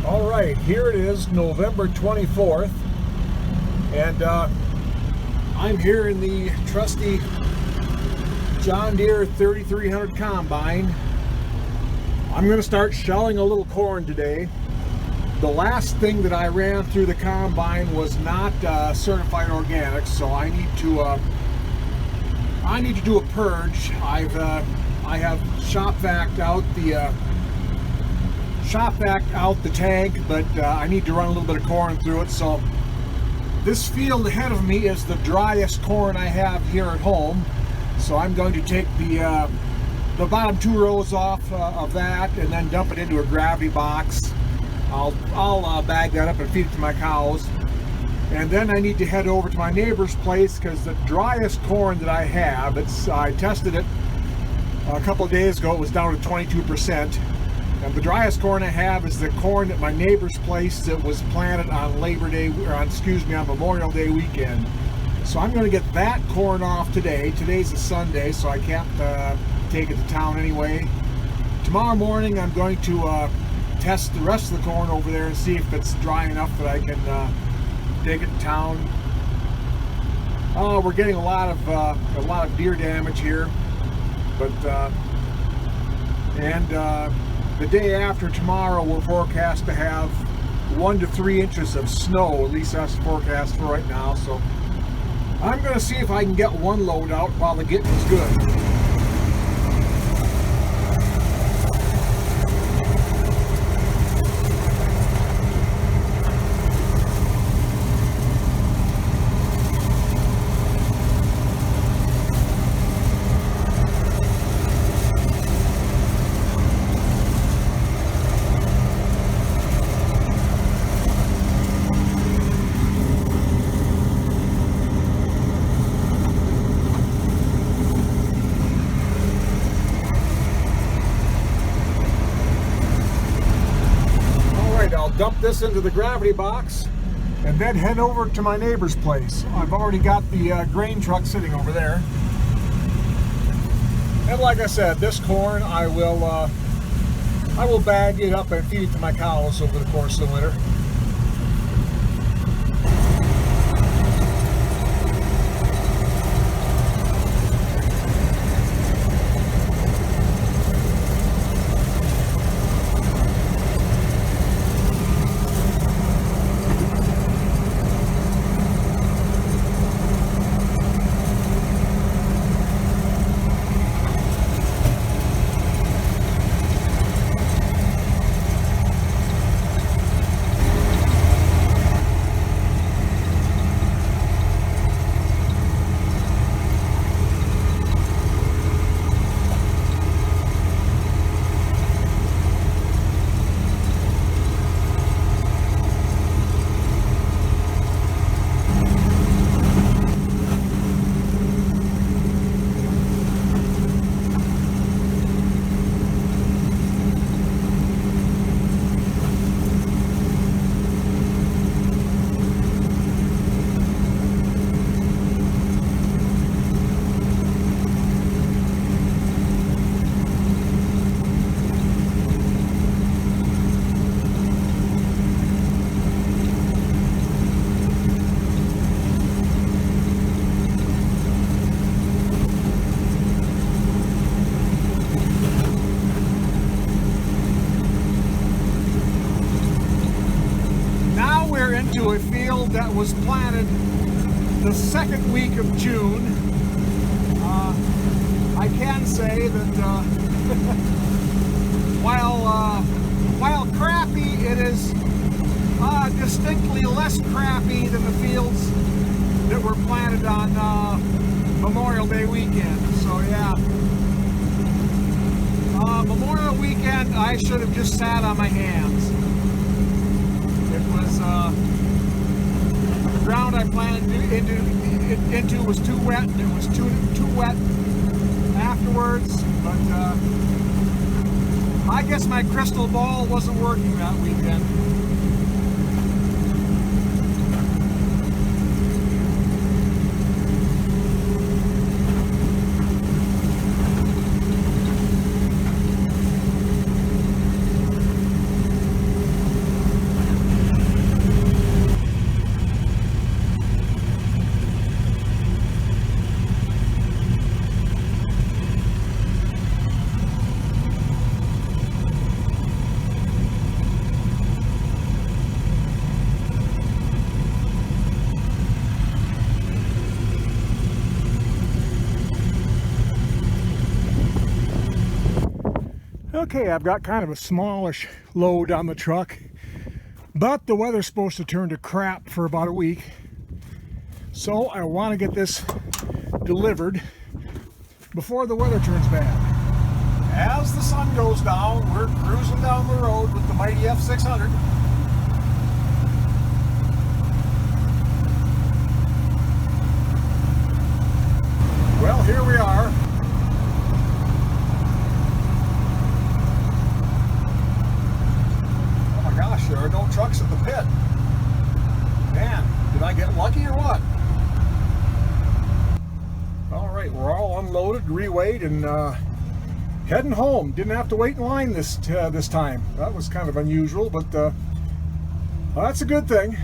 All right, here it is, November 24th, and I'm here in the trusty John Deere 3300 combine. I'm going to start shelling a little corn today. The last thing that I ran through the combine was not certified organic, so I need to do a purge. I have shop vac out the tank, but I need to run a little bit of corn through it. So this field ahead of me is the driest corn I have here at home. So I'm going to take the bottom 2 rows off of that and then dump it into a gravity box. I'll bag that up and feed it to my cows. And then I need to head over to my neighbor's place because the driest corn that I have, I tested it a couple of days ago, it was down to 22%. And the driest corn I have is the corn at my neighbor's place that was planted on Memorial Day weekend. So I'm going to get that corn off today. Today's a Sunday, so I can't take it to town anyway. Tomorrow morning I'm going to test the rest of the corn over there and see if it's dry enough that I can take it to town. We're getting a lot of deer damage here, but the day after tomorrow, we're forecast to have 1 to 3 inches of snow. At least that's the forecast for right now. So I'm going to see if I can get one load out while the getting is good. I'll dump this into the gravity box and then head over to my neighbor's place. I've already got the grain truck sitting over there. And like I said, this corn I will bag it up and feed it to my cows over the course of the winter. Into a field that was planted the second week of June. I can say that while crappy, it is distinctly less crappy than the fields that were planted on Memorial Day weekend. So yeah, Memorial weekend I should have just sat on my hands. It was the ground I planted into was too wet, and it was too wet afterwards. But I guess my crystal ball wasn't working that weekend. Okay, I've got kind of a smallish load on the truck, but the weather's supposed to turn to crap for about a week. So I want to get this delivered before the weather turns bad. As the sun goes down, we're cruising down the road with the mighty F600. Well, here we are. Oh my gosh, there are no trucks at the pit. Man, did I get lucky or what? All right, we're all unloaded, reweighed, and heading home. Didn't have to wait in line this time. That was kind of unusual, but that's a good thing.